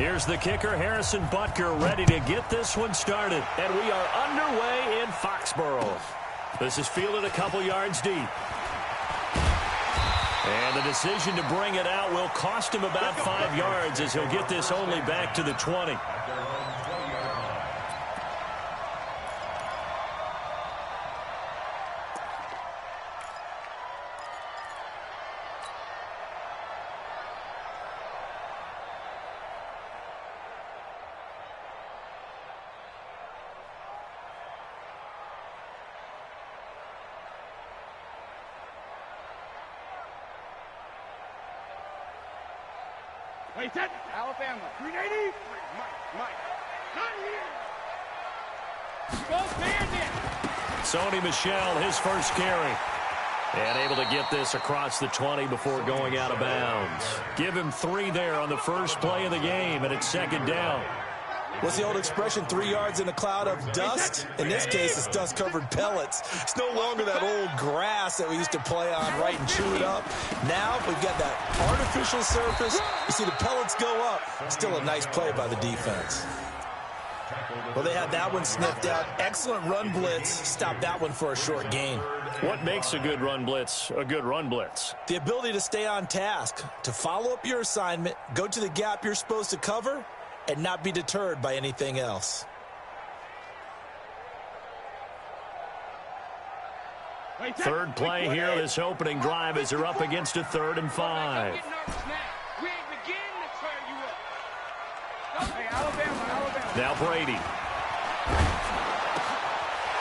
Here's the kicker, Harrison Butker, ready to get this one started. And we are underway in Foxborough. This is fielded a couple yards deep. And the decision to bring it out will cost him about 5 yards as he'll get this only back to the 20. Wait, that Alabama. 380. Mike. Not here. Go bandit. Sony Michel, his first carry. And able to get this across the 20 before going out of bounds. Give him 3 there on the first play of the game, and it's second down. What's the old expression, 3 yards in a cloud of dust? In this case, it's dust-covered pellets. It's no longer that old grass that we used to play on, right, and chew it up. Now we've got that artificial surface. You see the pellets go up. Still a nice play by the defense. Well, they had that one sniffed out. Excellent run blitz. Stopped that one for a short gain. What makes a good run blitz a good run blitz? The ability to stay on task, to follow up your assignment, go to the gap you're supposed to cover, and not be deterred by anything else. Third play here, this opening drive as they're up against a 3rd and 5. Now Brady.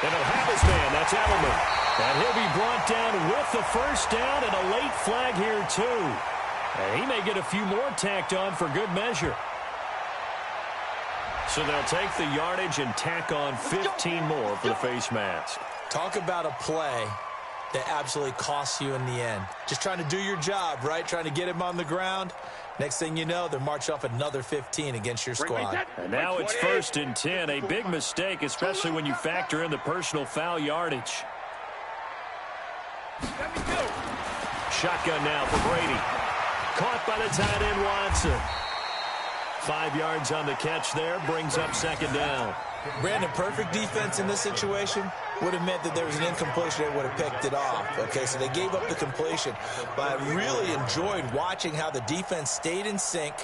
And he'll have his man, that's Edelman. And he'll be brought down with the first down and a late flag here too. And he may get a few more tacked on for good measure. So they'll take the yardage and tack on 15 more for the face mask. Talk about a play that absolutely costs you in the end. Just trying to do your job, right? Trying to get him on the ground. Next thing you know, they're marching off another 15 against your squad. And now it's 1st and 10. A big mistake, especially when you factor in the personal foul yardage. Shotgun now for Brady. Caught by the tight end Watson. 5 yards on the catch there, brings up second down. Brandon, perfect defense in this situation would have meant that there was an incompletion. They would have picked it off. Okay, so they gave up the completion. But I really enjoyed watching how the defense stayed in sync,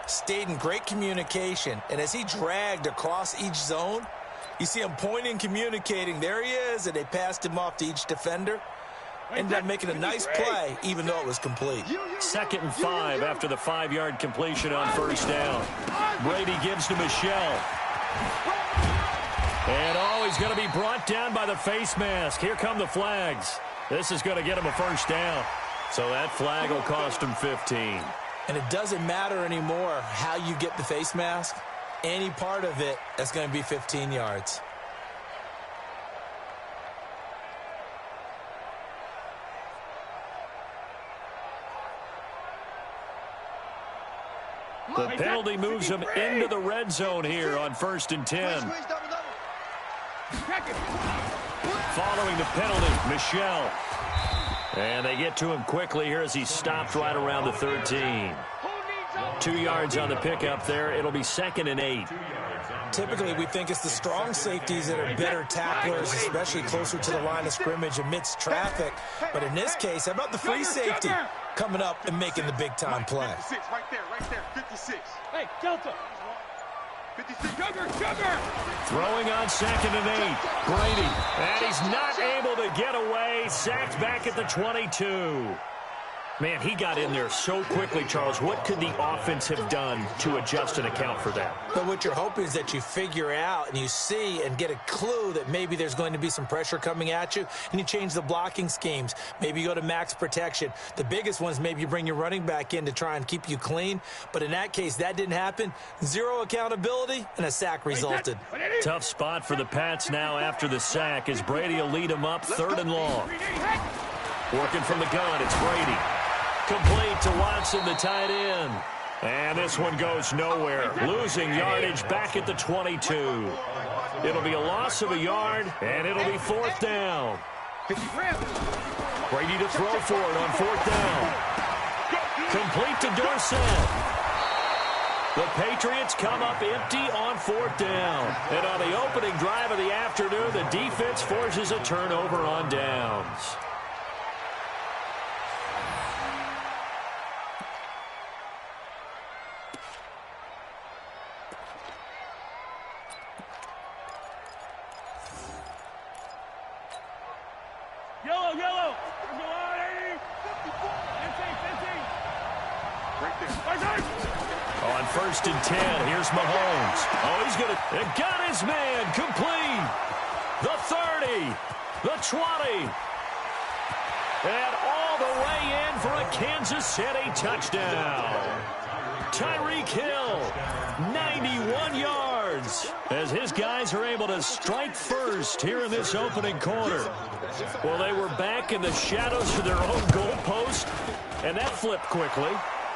stayed in great communication. And as he dragged across each zone, you see him pointing, communicating. There he is, and they passed him off to each defender. Ended up making a nice play, even though it was complete. 2nd and 5 after the 5-yard completion on first down. Brady gives to Michel. And he's going to be brought down by the face mask. Here come the flags. This is going to get him a first down. So that flag will cost him 15. And it doesn't matter anymore how you get the face mask. Any part of it, that's going to be 15 yards. The penalty moves him into the red zone here on 1st and 10. Following the penalty, Michel. And they get to him quickly here as he's stopped right around the 13. 2 yards on the pickup there. It'll be 2nd and 8. Typically, we think it's the strong safeties that are better tacklers, especially closer to the line of scrimmage amidst traffic. But in this case, how about the free safety coming up and making the big-time play? 56, right there, 56. Hey, Delta. 56, sugar. Throwing on 2nd and 8. Brady, and he's not able to get away. Sacked back at the 22. Man, he got in there so quickly, Charles. What could the offense have done to adjust and account for that? But what you're hoping is that you figure out and you see and get a clue that maybe there's going to be some pressure coming at you, and you change the blocking schemes. Maybe you go to max protection. The biggest one is maybe you bring your running back in to try and keep you clean. But in that case, that didn't happen. Zero accountability, and a sack resulted. Tough spot for the Pats now after the sack as Brady will lead them up 3rd and long. Working from the gun, it's Brady. Complete to Watson, the tight end. And this one goes nowhere. Losing yardage back at the 22. It'll be a loss of a yard, and it'll be 4th down. Brady to throw for it on 4th down. Complete to Dorsett. The Patriots come up empty on 4th down. And on the opening drive of the afternoon, the defense forces a turnover on downs. Yellow, yellow. On 1st and 10, here's Mahomes. Oh, he's going to... got his man complete. The 30. The 20. And all the way in for a Kansas City touchdown. Tyreek Hill, 91 yards. As his guys are able to strike first here in this opening quarter. Well, they were back in the shadows of their own goalpost, and that flipped quickly.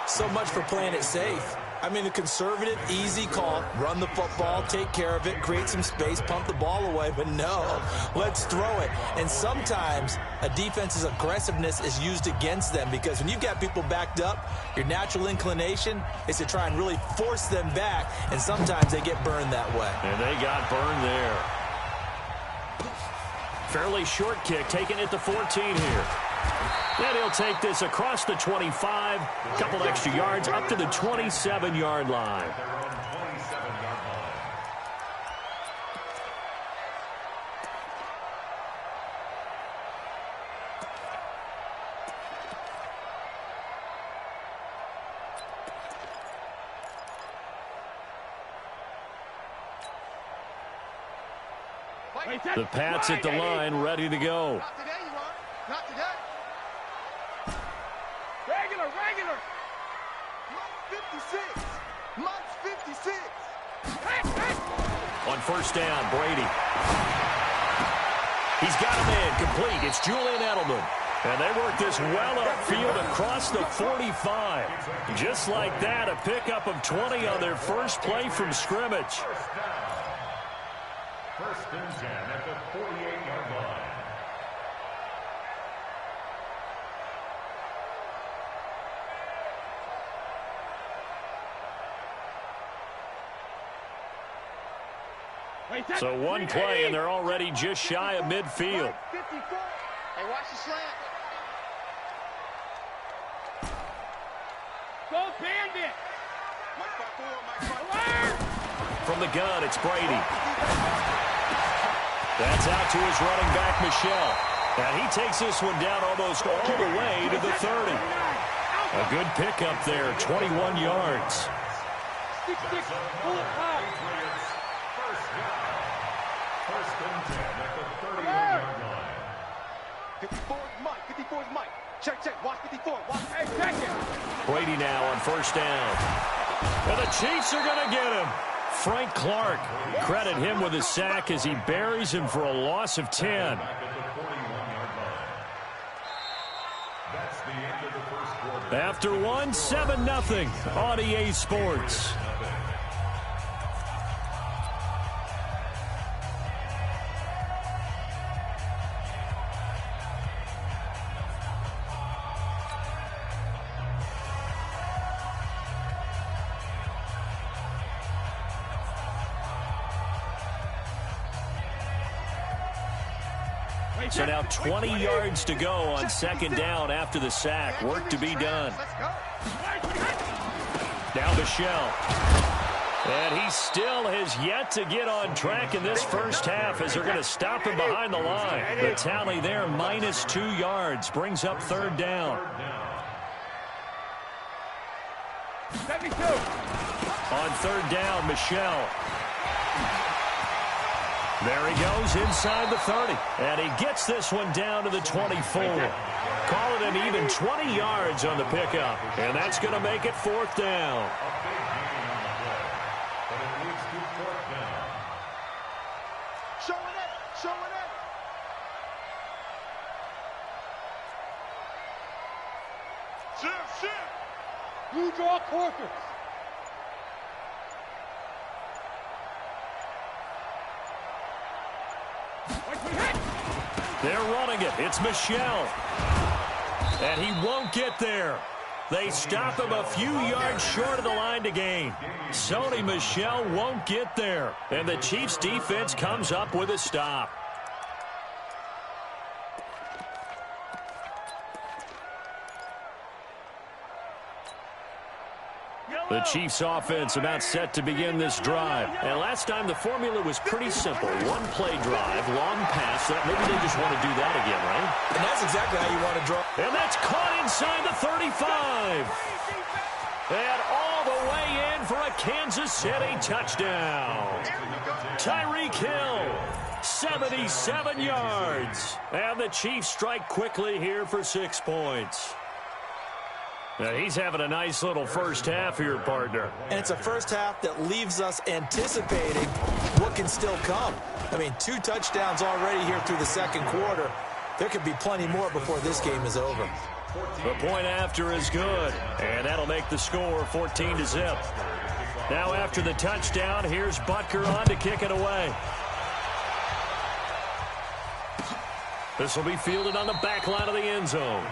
So much for playing it safe. I mean, the conservative, easy call, run the football, take care of it, create some space, pump the ball away. But no, let's throw it. And sometimes a defense's aggressiveness is used against them because when you've got people backed up, your natural inclination is to try and really force them back, and sometimes they get burned that way. And they got burned there. Fairly short kick, taking it to 14 here. And he'll take this across the 25, a couple extra yards up to the 27-yard line. The Pats at the line, ready to go. Not today, you are. Not today. Regular. Month 56. Month 56. On 1st down, Brady. He's got him in, complete. It's Julian Edelman. And they work this well upfield across the 45. Just like that, a pickup of 20 on their first play from scrimmage. 1st and 10 at the 48-yard line. So one play, and they're already just shy of midfield. 54. Hey, watch the slant. Go Bandit. From the gun, it's Brady. That's out to his running back, Michelle. And he takes this one down almost all the way to the 30. A good pickup there, 21 yards. 54 is Mike. 54 is Mike. Check. Watch 54. Watch. Hey, check it. Brady now on 1st down. And the Chiefs are going to get him. Frank Clark, credit him with a sack as he buries him for a loss of 10. After one, 7-0 on EA Sports. So now 20 yards to go on 2nd down after the sack. Work to be done. Now Michelle. And he still has yet to get on track in this first half as they're going to stop him behind the line. The tally there, -2 yards, brings up 3rd down. 72. On 3rd down, Michelle. There he goes inside the 30. And he gets this one down to the 24. Call it an even 20 yards on the pickup. And that's going to make it 4th down. Showing it. Shift. You draw quarters. They're running it. It's Michelle. And he won't get there. They stop him a few yards short of the line to gain. Sony Michel won't get there. And the Chiefs defense comes up with a stop. The Chiefs offense about set to begin this drive. And last time the formula was pretty simple. One play drive, long pass. Maybe they just want to do that again, right? And that's exactly how you want to draw. And that's caught inside the 35. And all the way in for a Kansas City touchdown. Tyreek Hill, 77 yards. And the Chiefs strike quickly here for 6 points. Now he's having a nice little first half here, partner. And it's a first half that leaves us anticipating what can still come. I mean, 2 touchdowns already here through the second quarter. There could be plenty more before this game is over. The point after is good, and that'll make the score 14-0. Now after the touchdown, here's Butker on to kick it away. This will be fielded on the back line of the end zone.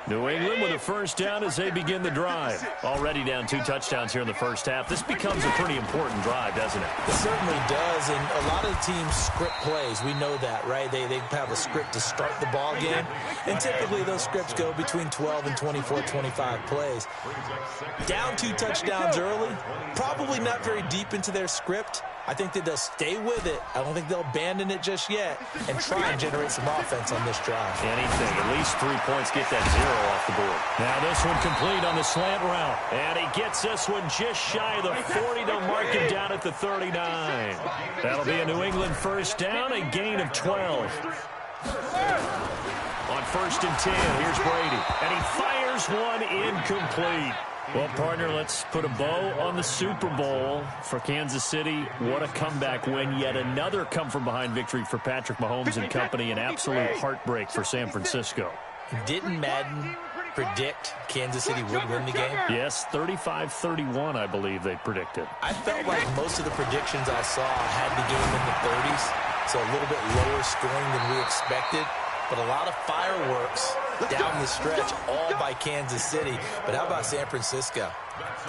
New England with a first down as they begin the drive. Already down 2 touchdowns here in the first half. This becomes a pretty important drive, doesn't it? It certainly does, and a lot of the teams script plays. We know that, right? They have a script to start the ball game, and typically those scripts go between 12 and 24, 25 plays. Down 2 touchdowns early, probably not very deep into their script. I think that they'll stay with it. I don't think they'll abandon it just yet and try and generate some offense on this drive. Anything. At least 3 points. Get that 0 off the board. Now this one complete on the slant route. And he gets this one just shy of the 40 to mark him down at the 39. That'll be a New England first down, a gain of 12. On 1st and 10, here's Brady. And he fires one incomplete. Well, partner, let's put a bow on the Super Bowl for Kansas City. What a comeback win. Yet another come-from-behind victory for Patrick Mahomes and company. An absolute heartbreak for San Francisco. Didn't Madden predict Kansas City would win the game? Yes, 35-31, I believe they predicted. I felt like most of the predictions I saw had the game in the 30s, so a little bit lower scoring than we expected. But a lot of fireworks down the stretch, all by Kansas City. But how about San Francisco?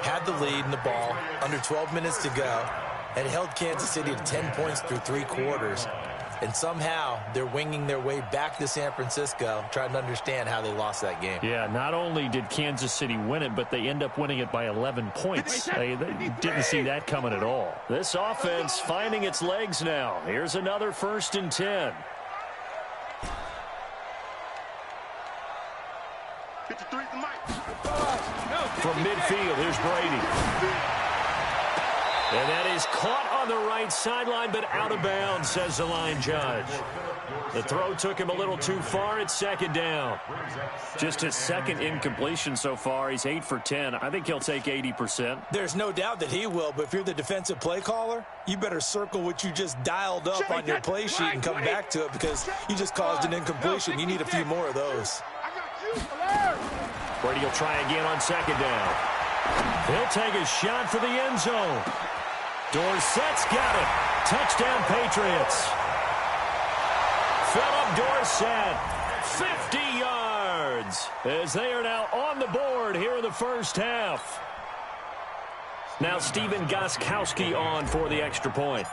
Had the lead in the ball, under 12 minutes to go, and held Kansas City to 10 points through 3 quarters. And somehow they're winging their way back to San Francisco, trying to understand how they lost that game. Yeah, not only did Kansas City win it, but they end up winning it by 11 points. They didn't see that coming at all. This offense finding its legs now. Here's another 1st and 10. From midfield, here's Brady. And that is caught on the right sideline, but out of bounds, says the line judge. The throw took him a little too far. It's 2nd down. Just his 2nd incompletion so far. He's 8 for 10. I think he'll take 80%. There's no doubt that he will, but if you're the defensive play caller, you better circle what you just dialed up on your play sheet and come back to it because you just caused an incompletion. You need a few more of those. Brady will try again on 2nd down. He'll take a shot for the end zone. Dorsett's got it. Touchdown, Patriots. Philip Dorsett, 50 yards, as they are now on the board here in the first half. Now Stephen Gostkowski on for the extra point.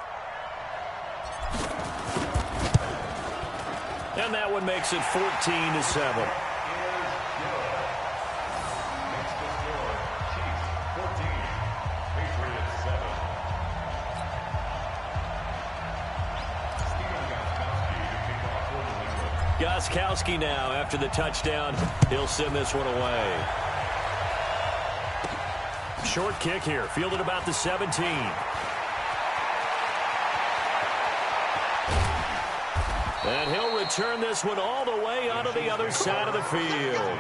And that one makes it 14-7. Gostkowski now, after the touchdown, he'll send this one away. Short kick here, fielded about the 17. And he'll return this one all the way onto the other side of the field.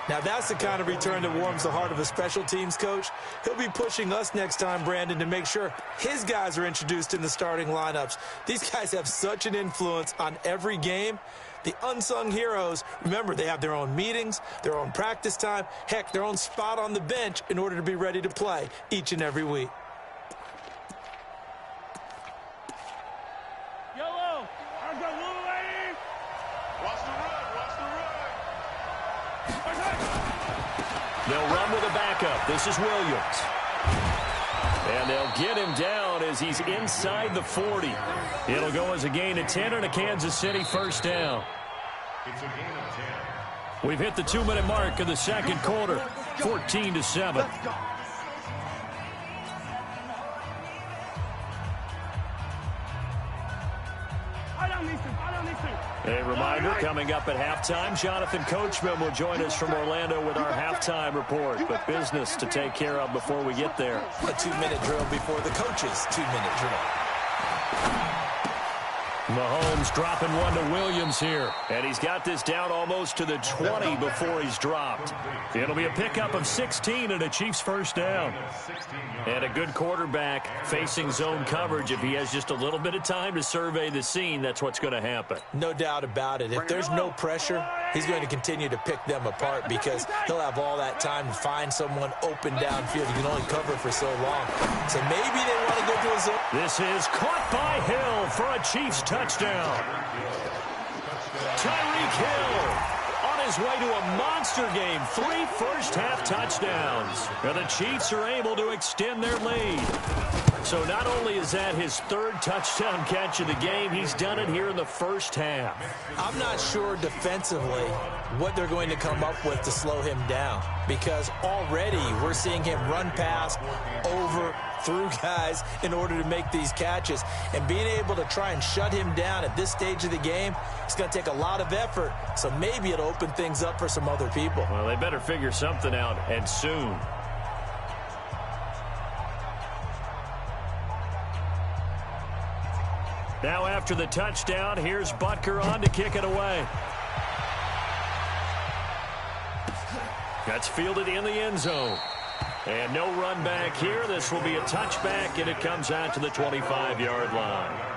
Now, that's the kind of return that warms the heart of a special teams coach. He'll be pushing us next time, Brandon, to make sure his guys are introduced in the starting lineups. These guys have such an influence on every game The unsung heroes, remember, they have their own meetings, their own practice time, heck, their own spot on the bench in order to be ready to play each and every week. Yellow, I'm the little lady. Watch the run, watch the run. They'll run with a backup. This is Williams. And they'll get him down as he's inside the 40. It'll go as a gain of 10 and a Kansas City first down. It's a gain of 10. We've hit the 2-minute mark of the second quarter, 14-7. A reminder, coming up at halftime, Jonathan Coachman will join us from Orlando with our halftime report. But business to take care of before we get there. A 2-minute drill before the coach's 2-minute drill. Mahomes dropping one to Williams here. And he's got this down almost to the 20 before he's dropped. It'll be a pickup of 16 and a Chiefs first down. And a good quarterback facing zone coverage. If he has just a little bit of time to survey the scene, that's what's going to happen. No doubt about it. If there's no pressure, he's going to continue to pick them apart because he'll have all that time to find someone open downfield. He can only cover for so long. So maybe they want to go to a zone. This is caught by Hill for a Chiefs touchdown. Tyreek Hill on his way to a monster game. 3 first-half touchdowns. And the Chiefs are able to extend their lead. So not only is that his 3rd touchdown catch of the game, he's done it here in the first half. I'm not sure defensively what they're going to come up with to slow him down because already we're seeing him run past, over, through guys in order to make these catches. And being able to try and shut him down at this stage of the game, it's going to take a lot of effort. So maybe it'll open things up for some other people. Well, they better figure something out, and soon. Now after the touchdown, here's Butker on to kick it away. That's fielded in the end zone. And no run back here. This will be a touchback, and it comes out to the 25-yard line.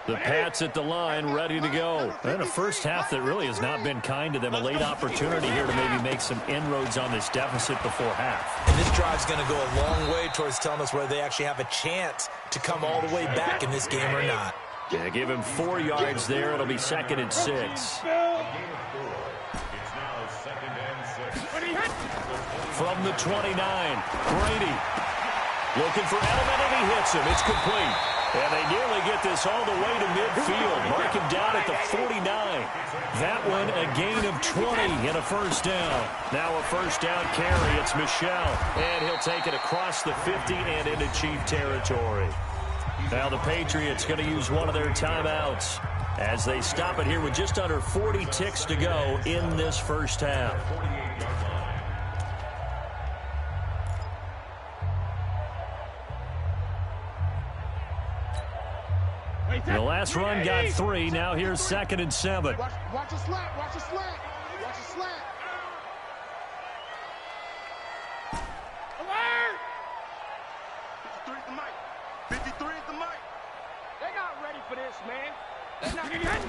The Pats at the line, ready to go. And a first half that really has not been kind to them. A late opportunity here to maybe make some inroads on this deficit before half. And this drive's going to go a long way towards telling us whether they actually have a chance to come all the way back in this game or not. Yeah, give him 4 yards there. It'll be 2nd and 6. It's now 2nd and 6. From the 29, Brady looking for Edelman, and he hits him. It's complete. And they nearly get this all the way to midfield. Mark him down at the 49. That one a gain of 20 and a first down. Now a first down carry. It's Michel. And he'll take it across the 50 and into Chief territory. Now the Patriots going to use one of their timeouts as they stop it here with just under 40 ticks to go in this first half. The last run got 3. Now here's 2nd and 7. Watch a slant, watch a slant. Watch a slant. Alert! 53 is the mic. 53 is the mic. They're not ready for this, man. They're not ready.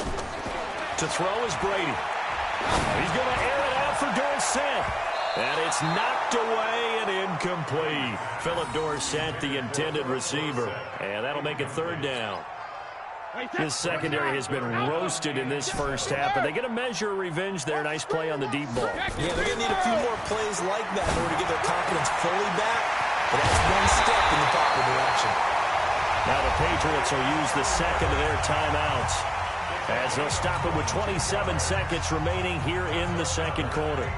To throw is Brady. He's going to air it out for Dorsett. And it's knocked away and incomplete. Philip Dorsett, the intended receiver. And that'll make it 3rd down. His secondary has been roasted in this first half, but they get a measure of revenge there. Nice play on the deep ball. Yeah, they're going to need a few more plays like that in order to get their confidence fully back. But that's one step in the proper direction. Now the Patriots will use the 2nd of their timeouts as they'll stop it with 27 seconds remaining here in the second quarter.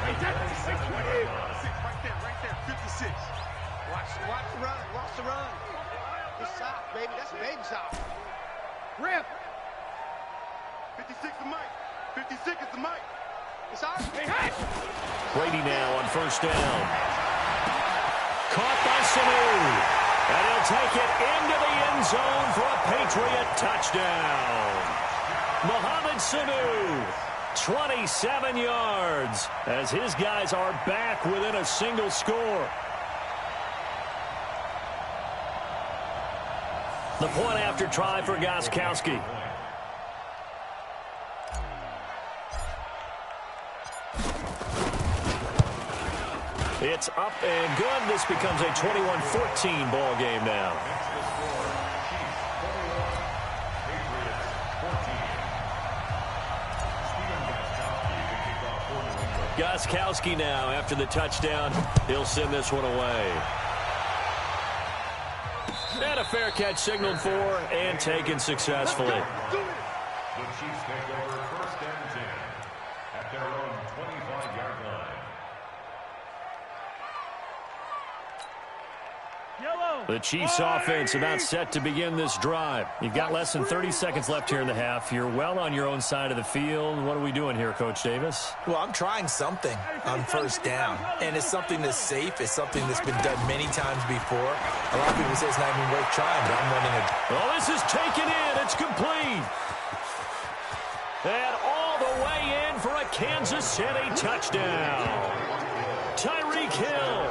Right there, 56. Watch the run, watch the run. It's soft, baby. That's baby soft. Rip. 56 the mic. 56 is the mic. It's ours. Hey. Brady now on first down. Caught by Sanu. And he'll take it into the end end zone for a Patriot touchdown. Mohamed Sanu, 27 yards, as his guys are back within a single score. The point after try for Gostkowski. It's up and good. This becomes a 21-14 ball game now. Gostkowski now after the touchdown. He'll send this one away. And a fair catch signaled for and taken successfully. The Chiefs take over 1st and 10 at their own 25-yard line. The Chiefs offense about set to begin this drive. You've got less than 30 seconds left here in the half. You're well on your own side of the field. What are we doing here, Coach Davis? Well, I'm trying something on 1st down, and it's something that's safe. It's something that's been done many times before. A lot of people say it's not even worth trying, but I'm running it. Oh, this is taken in. It's complete. And all the way in for a Kansas City touchdown. Tyreek Hill,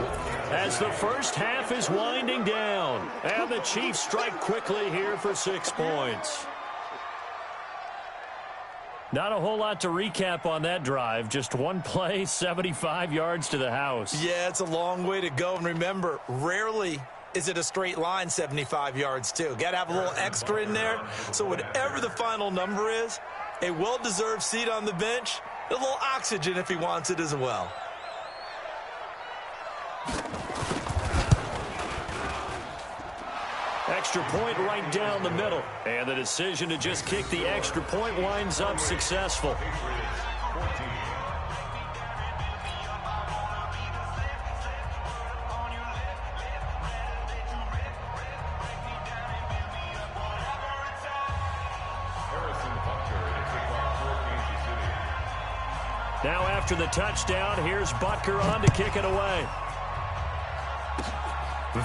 as the first half is winding down. And the Chiefs strike quickly here for 6 points. Not a whole lot to recap on that drive. Just one play, 75 yards to the house. Yeah, it's a long way to go. And remember, rarely is it a straight line 75 yards, too. Got to have a little extra in there. So whatever the final number is, a well-deserved seat on the bench, a little oxygen if he wants it as well. Extra point right down the middle. And the decision to just kick the extra point winds up successful. Now after the touchdown, here's Butker on to kick it away.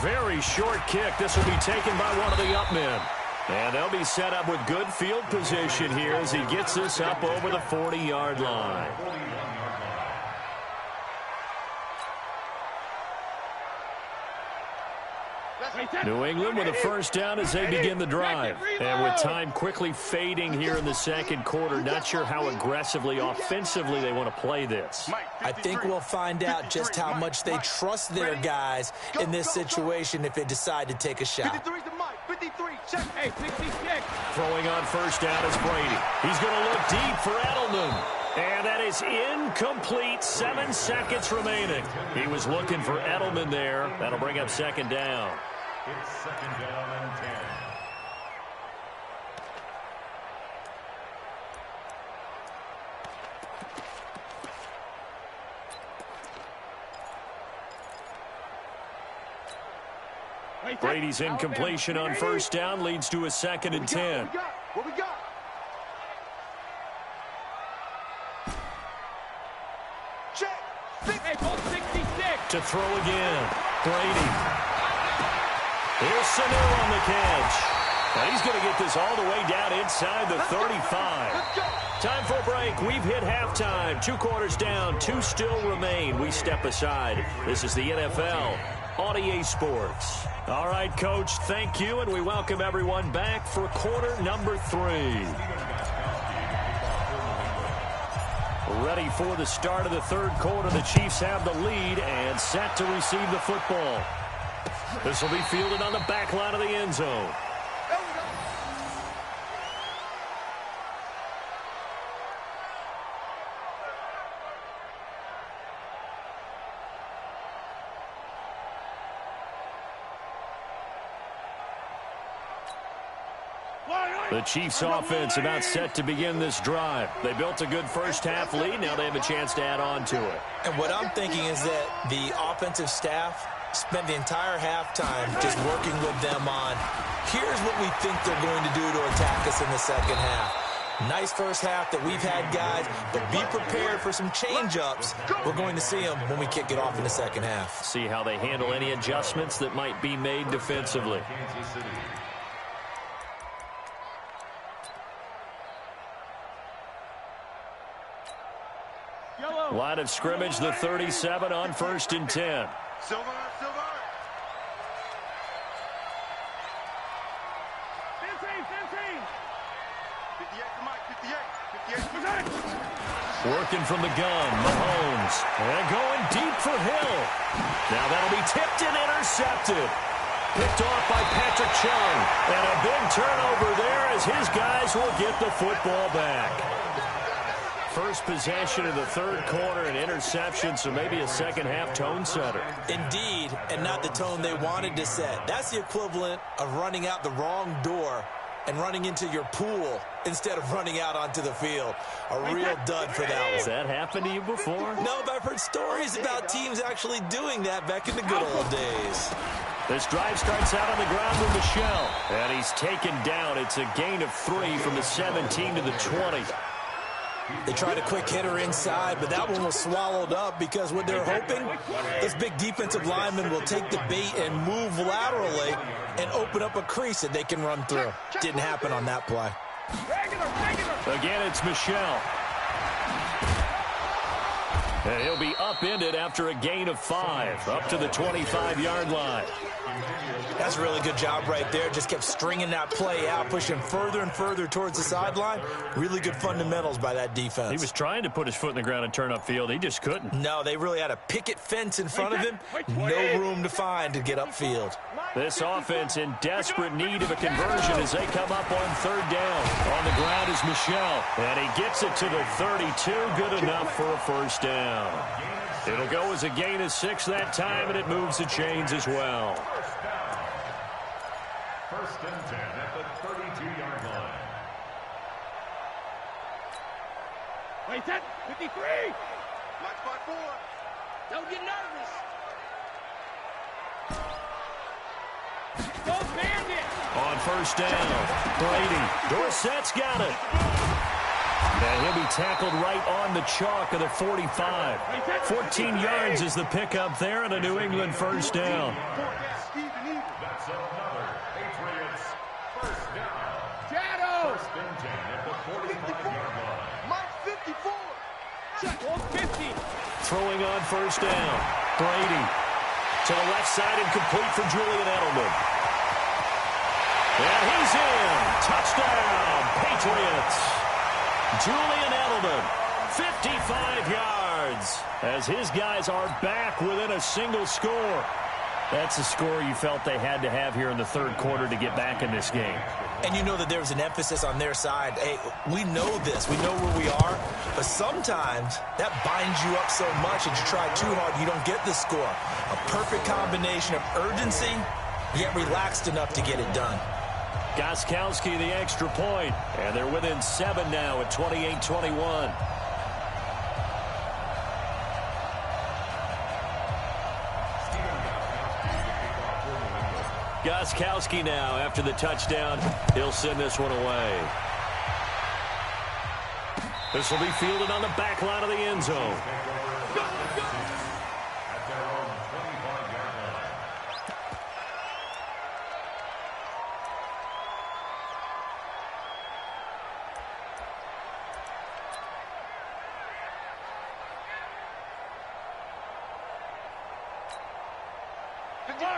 Very short kick. This will be taken by one of the up men. And they'll be set up with good field position here as he gets this up over the 40-yard line. New England with a first down as they begin the drive. And with time quickly fading here in the second quarter, not sure how aggressively, offensively they want to play this. I think we'll find out just how much they trust their guys in this situation if they decide to take a shot. Throwing on first down is Brady. He's going to look deep for Edelman. And that is incomplete. 7 seconds remaining. He was looking for Edelman there. That'll bring up 2nd down. It's 2nd down and 10. Brady's incompletion on first down leads to a 2nd and 10. What we got? Check. To throw again. Brady. Here's Sanu on the catch. Now he's going to get this all the way down inside the 35. Time for a break. We've hit halftime. 2 quarters down. 2 still remain. We step aside. This is the NFL on EA Sports. All right, Coach, thank you, and we welcome everyone back for quarter number 3. Ready for the start of the 3rd quarter. The Chiefs have the lead and set to receive the football. This will be fielded on the back line of the end zone. The Chiefs offense about set to begin this drive. They built a good first half lead. Now they have a chance to add on to it. And what I'm thinking is that the offensive staff spent the entire halftime just working with them on, here's what we think they're going to do to attack us in the second half. Nice first half that we've had, guys, but be prepared for some change-ups. We're going to see them when we kick it off in the second half. See how they handle any adjustments that might be made defensively. Line of scrimmage, the 37 on 1st and 10. Silver. 58. Working from the gun, Mahomes. And going deep for Hill. Now that'll be tipped and intercepted. Picked off by Patrick Chung. And a big turnover there as his guys will get the football back. First possession of the third quarter, an interception, so maybe a second-half tone setter. Indeed, and not the tone they wanted to set. That's the equivalent of running out the wrong door and running into your pool instead of running out onto the field. A real dud for that one. Has that happened to you before? No, but I've heard stories about teams actually doing that back in the good old days. This drive starts out on the ground with Michel. And he's taken down. It's a gain of 3 from the 17 to the 20. They tried a quick hitter inside, but that one was swallowed up because what they're hoping, this big defensive lineman will take the bait and move laterally and open up a crease that they can run through. Didn't happen on that play. Again, it's Michel. And he'll be upended after a gain of 5, up to the 25-yard line. That's a really good job right there. Just kept stringing that play out, pushing further and further towards the sideline. Really good fundamentals by that defense. He was trying to put his foot in the ground and turn upfield. He just couldn't. No, they really had a picket fence in front of him. No room to find to get upfield. This offense in desperate need of a conversion as they come up on 3rd down. On the ground is Michel. And he gets it to the 32. Good enough for a first down. It'll go as a gain of 6 that time, and it moves the chains as well. First and 10 at the 32-yard line. Wait, set. 53. Watch by 4. Don't get nervous. Go Bandit. On 1st down, Brady. Dorsett's got it. And he'll be tackled right on the chalk of the 45. 14 yards is the pickup there, and a New England first down. That's another Patriots first down. Shadow. First and 10 at the 45-yard line. Mike 54. Check on 50. Throwing on 1st down. Brady to the left side and complete for Julian Edelman. And he's in. Touchdown, Patriots. Julian Edelman, 55 yards, as his guys are back within a single score. That's a score you felt they had to have here in the third quarter to get back in this game. And you know that there was an emphasis on their side. Hey, we know this. We know where we are. But sometimes that binds you up so much that you try too hard, you don't get the score. A perfect combination of urgency, yet relaxed enough to get it done. Gostkowski the extra point, and they're within 7 now at 28-21. Gostkowski now after the touchdown. He'll send this one away. This will be fielded on the back line of the end zone.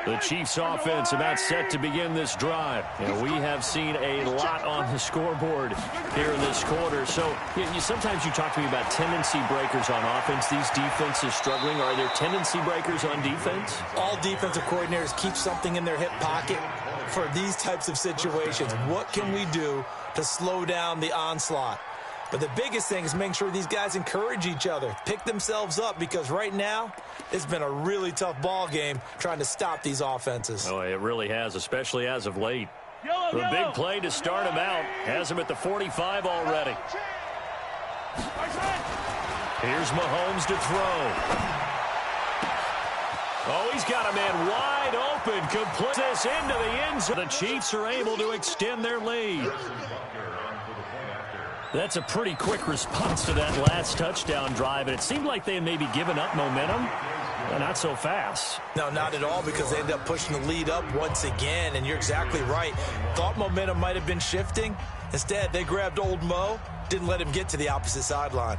The Chiefs offense about set to begin this drive. And we have seen a lot on the scoreboard here in this quarter. So sometimes you talk to me about tendency breakers on offense. These defenses struggling. Are there tendency breakers on defense? All defensive coordinators keep something in their hip pocket for these types of situations. What can we do to slow down the onslaught? But the biggest thing is making sure these guys encourage each other, pick themselves up, because right now it's been a really tough ball game trying to stop these offenses. Oh, it really has, especially as of late. The big play to start him out has him at the 45 already. Here's Mahomes to throw. Oh, he's got a man wide open. Complete this into the end zone. The Chiefs are able to extend their lead. That's a pretty quick response to that last touchdown drive, and it seemed like they had maybe given up momentum. Well, not so fast. No, not at all, because they ended up pushing the lead up once again, and you're exactly right. Thought momentum might have been shifting. Instead, they grabbed old Mo, didn't let him get to the opposite sideline.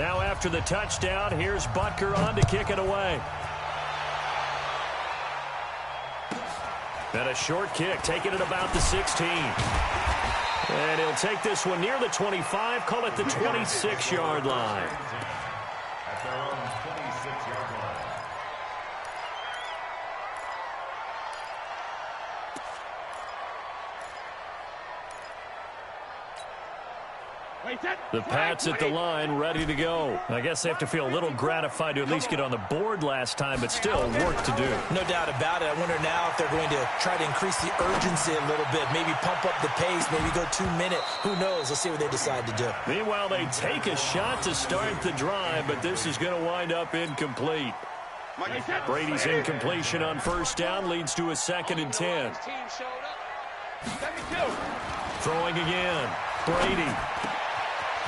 Now after the touchdown, here's Butker on to kick it away. And a short kick, taking it about the 16. And he'll take this one near the 25, call it the 26-yard line. At their own 26-yard line. The Pats at the line, ready to go. I guess they have to feel a little gratified to at least get on the board last time, but still work to do. No doubt about it. I wonder now if they're going to try to increase the urgency a little bit, maybe pump up the pace, maybe go 2 minute. Who knows? Let's see what they decide to do. Meanwhile, they take a shot to start the drive, but this is going to wind up incomplete. Brady's incompletion on first down leads to a 2nd and 10. Throwing again. Brady.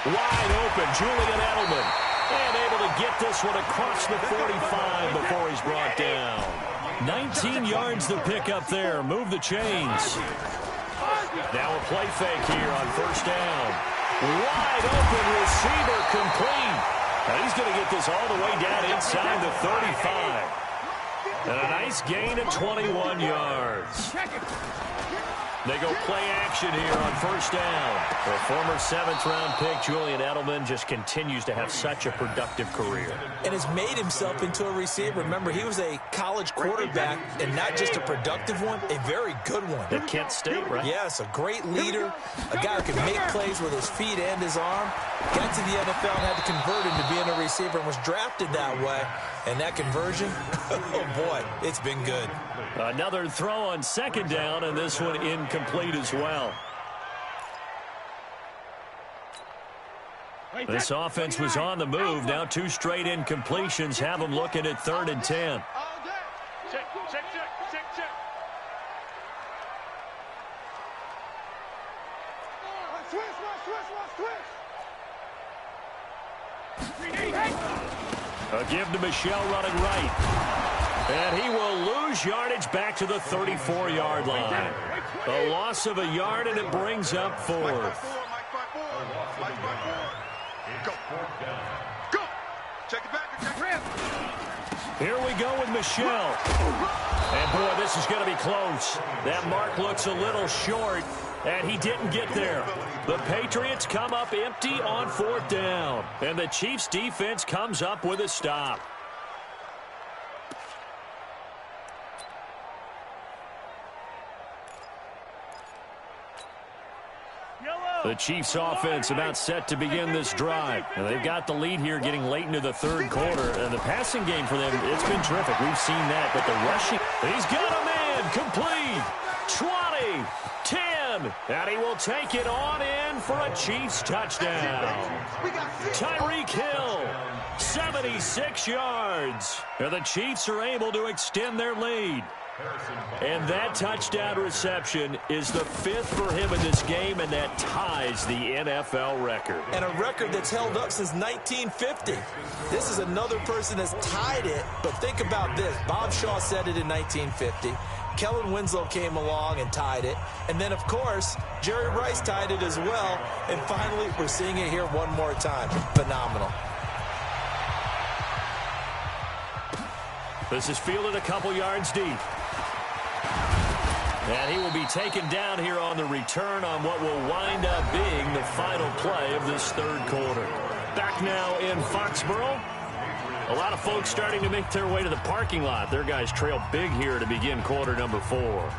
Wide open, Julian Edelman. And able to get this one across the 45 before he's brought down. 19 yards to pick up there. Move the chains. Now a play fake here on first down. Wide open receiver complete. And he's going to get this all the way down inside the 35. And a nice gain of 21 yards. They go play action here on first down. The former 7th-round pick, Julian Edelman, just continues to have such a productive career. And has made himself into a receiver. Remember, he was a college quarterback, and not just a productive one, a very good one. At Kent State, right? Yes, a great leader, a guy who can make plays with his feet and his arm. Got to the NFL and had to convert into being a receiver and was drafted that way. And that conversion, oh boy, it's been good. Another throw on 2nd down, and this one incomplete as well. This offense was on the move. Now 2 straight incompletions have them looking at 3rd and 10. A give to Michel running right. And he will lose yardage back to the 34-yard line. A loss of a yard, and it brings up 4th. Go. Check it back. Here we go with Michel. And, boy, this is going to be close. That mark looks a little short, and he didn't get there. The Patriots come up empty on 4th down. And the Chiefs' defense comes up with a stop. The Chiefs offense about set to begin this drive. And they've got the lead here getting late into the 3rd quarter. And the passing game for them, it's been terrific. We've seen that. But the rushing, he's got a man complete. 20, 10, and he will take it on in for a Chiefs touchdown. Tyreek Hill, 76 yards. And the Chiefs are able to extend their lead. And that touchdown reception is the 5th for him in this game, and that ties the NFL record. And a record that's held up since 1950. This is another person that's tied it, but think about this. Bob Shaw said it in 1950. Kellen Winslow came along and tied it. And then, of course, Jerry Rice tied it as well. And finally, we're seeing it here one more time. Phenomenal. This is fielded a couple yards deep. And he will be taken down here on the return on what will wind up being the final play of this 3rd quarter. Back now in Foxborough. A lot of folks starting to make their way to the parking lot. Their guys trail big here to begin quarter number 4.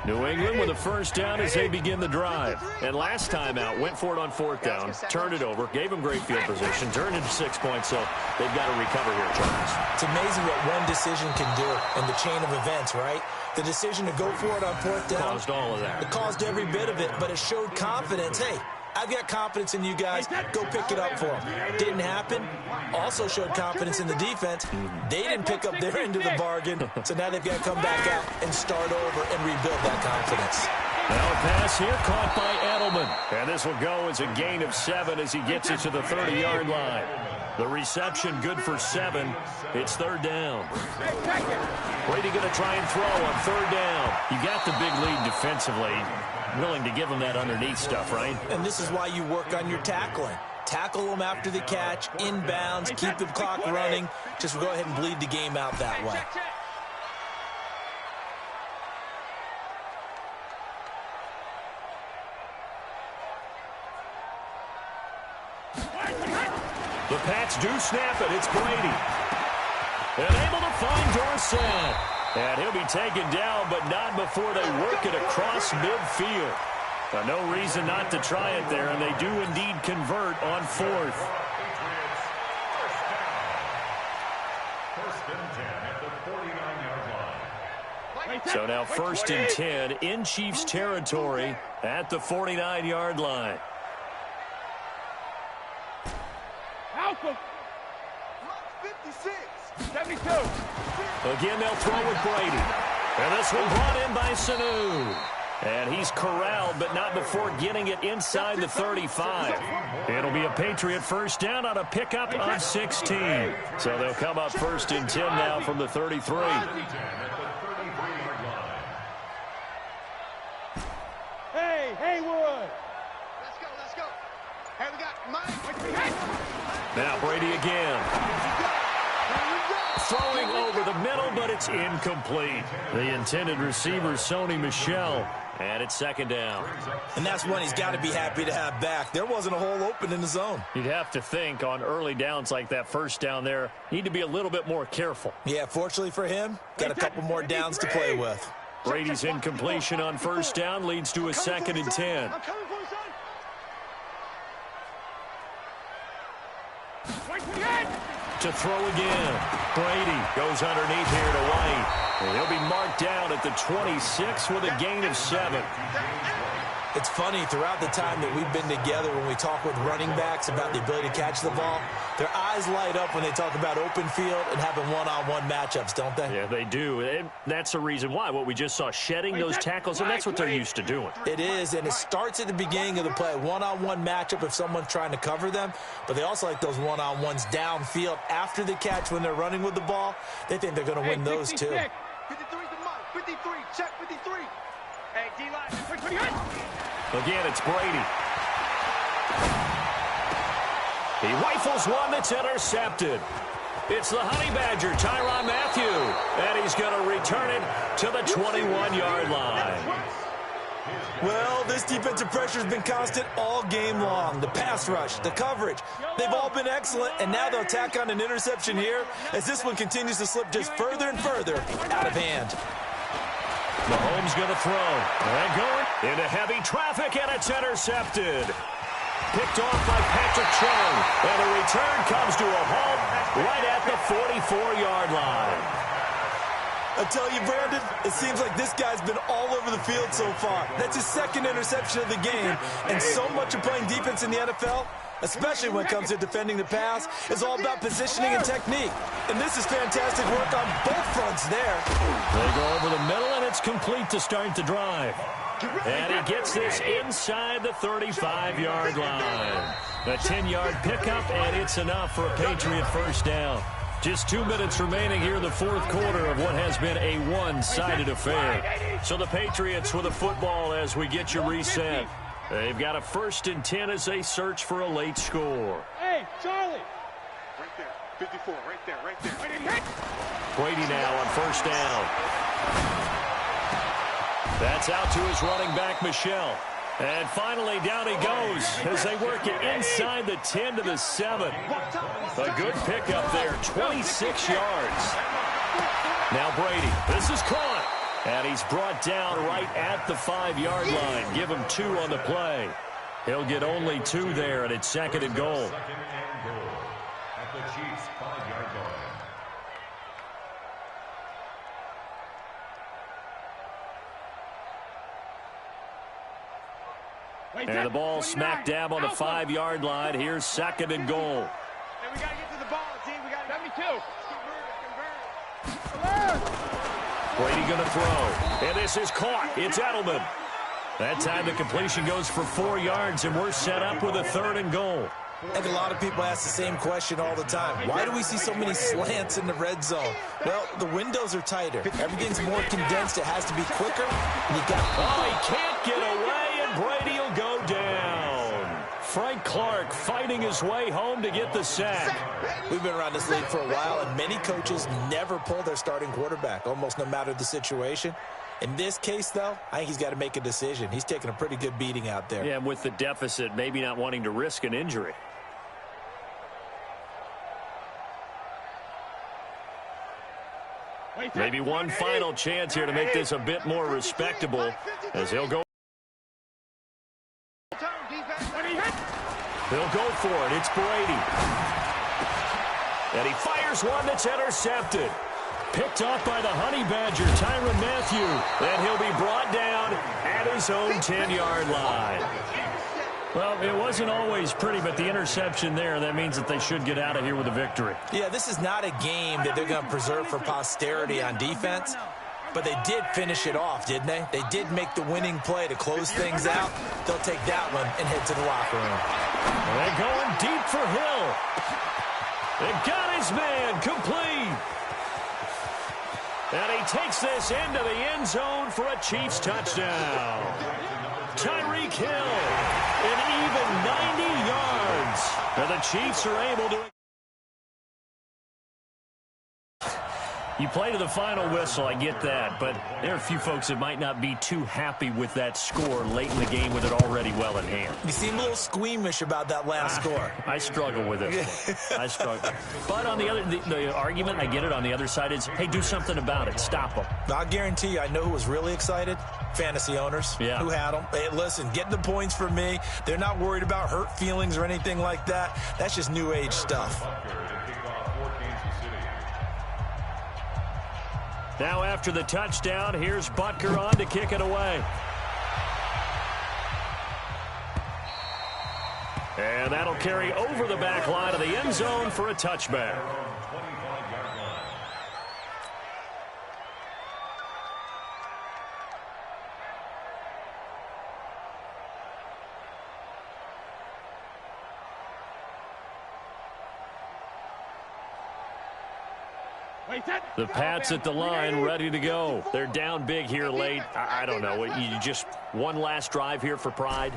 New England with a first down as they begin the drive. And last time out, went for it on 4th down, turned it over, gave them great field position, turned into 6 points, so they've got to recover here, Charles. It's amazing what one decision can do in the chain of events, right? The decision to go for it on 4th down. Caused all of that. It caused every bit of it, but it showed confidence. Hey, I've got confidence in you guys. Go pick it up for them. Didn't happen. Also showed confidence in the defense. They didn't pick up their end of the bargain, so now they've got to come back out and start over and rebuild that confidence. Now a pass here caught by Edelman. And this will go as a gain of 7 as he gets it to the 30-yard line. The reception good for 7. It's 3rd down. Brady going to try and throw on 3rd down. You got the big lead defensively. willing to give him that underneath stuff, right? And this is why you work on your tackling. Tackle them after the catch, inbounds, keep the clock running. Just go ahead and bleed the game out that way. The Pats do snap it. It's Brady. And able to find Dorsett. And he'll be taken down, but not before they work it across midfield. No reason not to try it there, and they do indeed convert on fourth. First and 10 at the 49-yard line. So now first and 10 in Chiefs territory at the 49-yard line. Malcolm. 56. 72. Again, they'll throw with Brady. And this one brought in by Sanu. And he's corralled, but not before getting it inside the 35. It'll be a Patriot first down on a pickup of 16. So they'll come up first and 10 now from the 33. Hey, Haywood. Let's go. Hey, we got Mike. Now Brady again. Throwing over the middle, but it's incomplete. The intended receiver, Sony Michel. And it's second down. And that's one he's got to be happy to have back. There wasn't a hole open in the zone. You'd have to think on early downs like that first down there, need to be a little bit more careful. Yeah, fortunately for him, got a couple more downs to play with. Brady's incompletion on first down leads to a second and 10. To throw again. Brady goes underneath here to White. And he'll be marked down at the 26 with a gain of 7. It's funny, throughout the time that we've been together, when we talk with running backs about the ability to catch the ball, their eyes light up when they talk about open field and having one-on-one matchups, don't they? Yeah, they do. And that's the reason why. What we just saw, shedding those tackles, and that's what they're used to doing. It is, and it starts at the beginning of the play. One-on-one matchup if someone's trying to cover them, but they also like those one-on-ones downfield after the catch when they're running with the ball. They think they're going to win those, too. 53's the mark. 53. Check 53. Hey, D-line. Again, it's Brady. He rifles one that's intercepted. It's the Honey Badger, Tyrann Mathieu. And he's going to return it to the 21-yard line. Well, this defensive pressure has been constant all game long. The pass rush, the coverage, they've all been excellent, and now they'll tack on an interception here as this one continues to slip just further and further out of hand. Mahomes going to throw. And going into heavy traffic, and it's intercepted. Picked off by Patrick Chung. And the return comes to a halt right at the 44-yard line. I tell you, Brandon, it seems like this guy's been all over the field so far. That's his second interception of the game. And so much of playing defense in the NFL, especially when it comes to defending the pass, is all about positioning and technique. And this is fantastic work on both fronts there. They go over the middle, and it's complete to start the drive. And he gets this inside the 35-yard line. A 10-yard pickup, and it's enough for a Patriot first down. Just 2 minutes remaining here in the fourth quarter of what has been a one-sided affair. So the Patriots with a football as we get you reset. They've got a first and 10 as they search for a late score. Hey, Charlie. Right there. 54, right there. Brady now on first down. That's out to his running back, Michel. And finally, down he goes as they work it inside the 10 to the 7. A good pickup there, 26 yards. Now Brady, this is caught. And he's brought down right at the 5-yard line. Give him 2 on the play. He'll get only 2 there, and it's second and goal. Second and goal at the Chiefs' 5-yard line. And the ball smack dab on the 5-yard line. Here's second and goal. Hey, we got to get to the ball, team. We got 72. Brady going to throw. And this is caught. It's Edelman. That time the completion goes for 4 yards, and we're set up with a third and goal. I think a lot of people ask the same question all the time. Why do we see so many slants in the red zone? Well, the windows are tighter. Everything's more condensed. It has to be quicker. And you got. Oh, he can't get away. Clark fighting his way home to get the sack. We've been around this league for a while, and many coaches never pull their starting quarterback, almost no matter the situation. In this case, though, I think he's got to make a decision. He's taking a pretty good beating out there. Yeah, with the deficit, maybe not wanting to risk an injury. Maybe one final chance here to make this a bit more respectable as he'll go. He'll go for it. It's Brady. And he fires one that's intercepted. Picked off by the Honey Badger, Tyrann Mathieu. And he'll be brought down at his own 10-yard line. Well, it wasn't always pretty, but the interception there, that means that they should get out of here with a victory. Yeah, this is not a game that they're going to preserve for posterity on defense, but they did finish it off, didn't they? They did make the winning play to close things out. They'll take that one and head to the locker room. They're going deep for Hill. They got his man complete. And he takes this into the end zone for a Chiefs touchdown. Tyreek Hill, an even 90 yards. And the Chiefs are able to... You play to the final whistle, I get that, but there are a few folks that might not be too happy with that score late in the game with it already well in hand. You seem a little squeamish about that last score. I struggle with it. I struggle. But on the other, the argument, I get it, on the other side is, hey, do something about it. Stop them. I'll guarantee you, I know who was really excited. Fantasy owners who had them. Hey, listen, get the points for me. They're not worried about hurt feelings or anything like that. That's just new age stuff. Now after the touchdown, here's Butker on to kick it away. And that'll carry over the back line of the end zone for a touchback. The Pats at the line, ready to go. They're down big here late. I don't know. You just one last drive here for pride?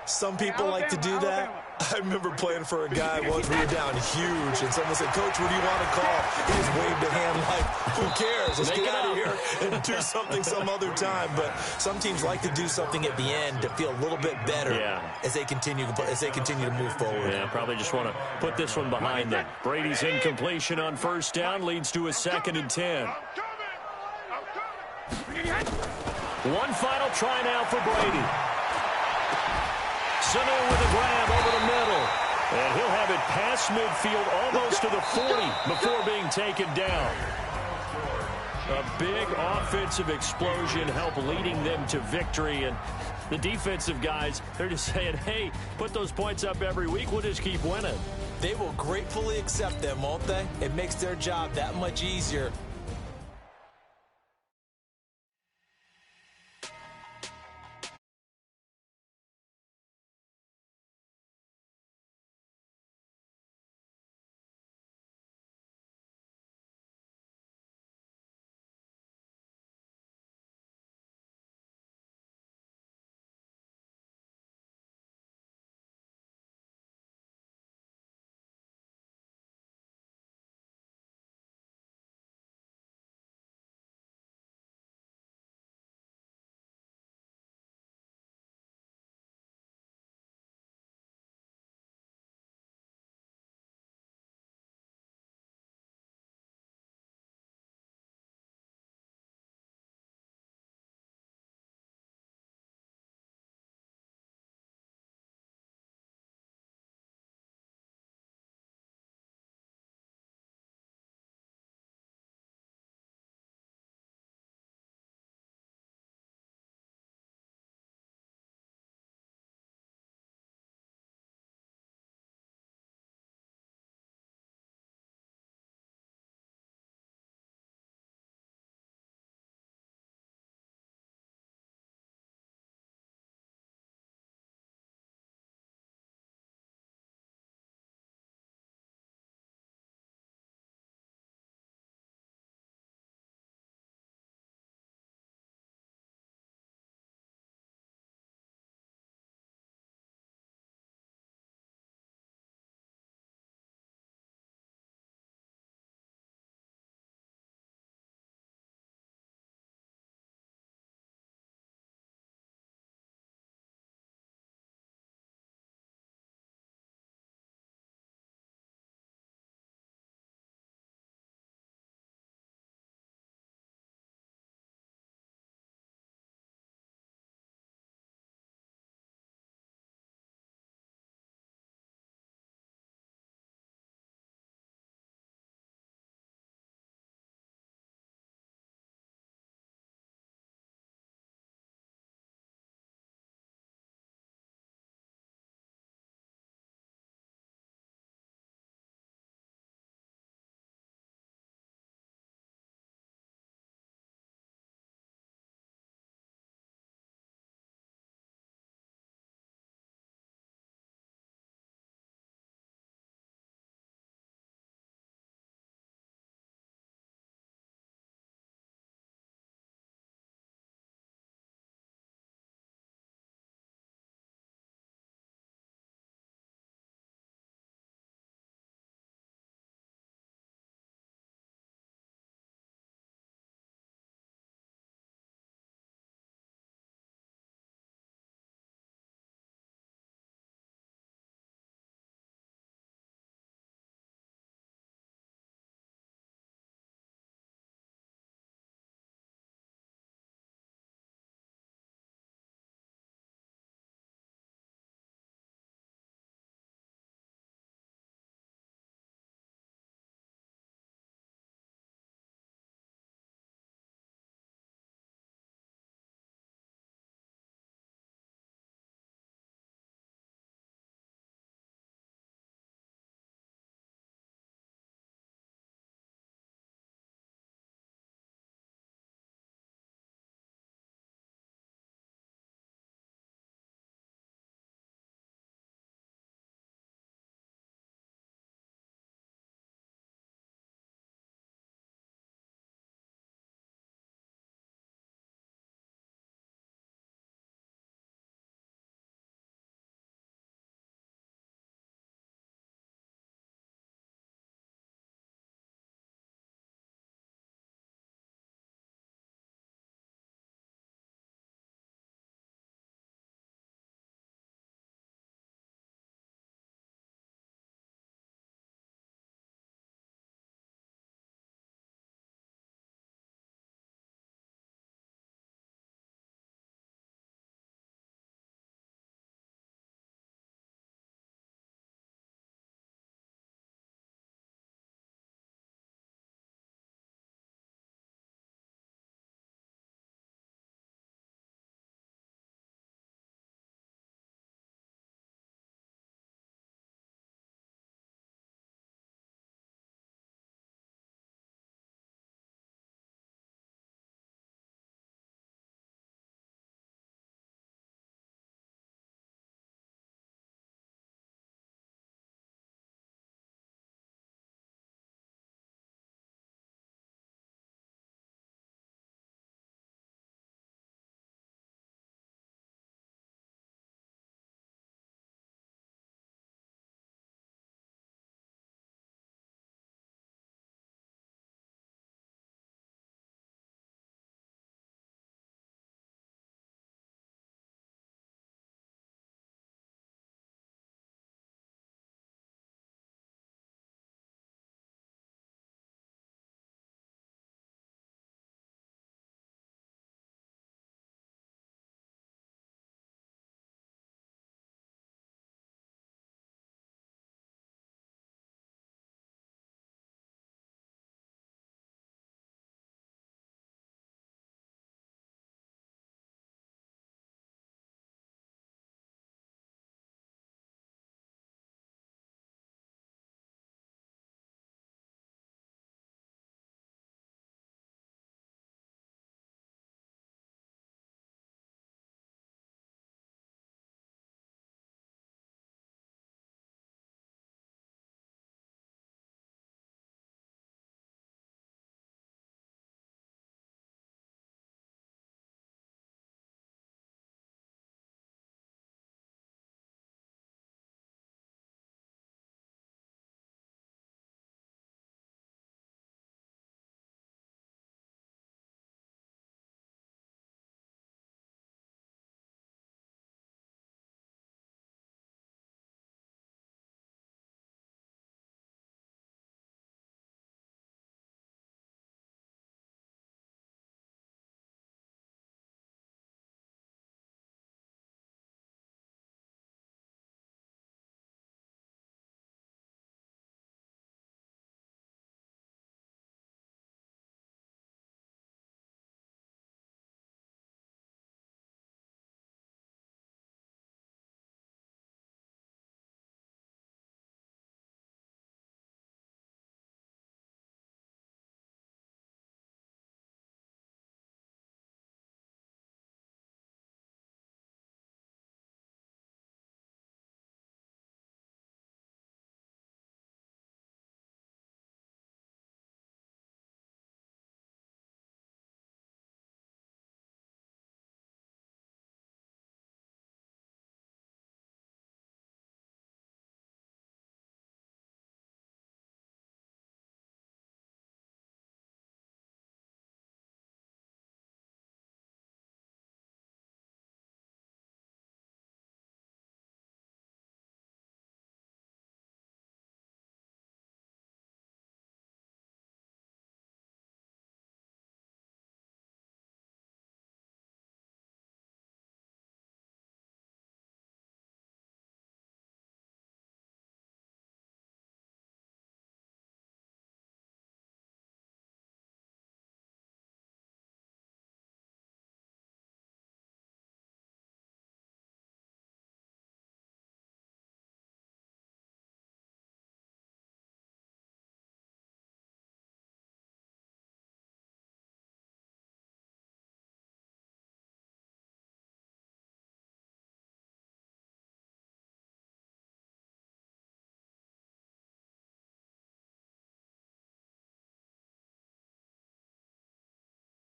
Some people like to do that. I remember playing for a guy once. We were down huge, and someone said, Coach, what do you want to call? He just waved a hand like, who cares? Let's get out of here and do something some other time. But some teams like to do something at the end to feel a little bit better as they continue to move forward. Yeah, probably just want to put this one behind them. Brady's incompletion on first down leads to a 2nd and 10. One final try now for Brady. Sanu with a grab over the middle. And he'll have it past midfield almost to the 40 before being taken down. A big offensive explosion help leading them to victory. And the defensive guys, they're just saying, hey, put those points up every week. We'll just keep winning. They will gratefully accept them, won't they? It makes their job that much easier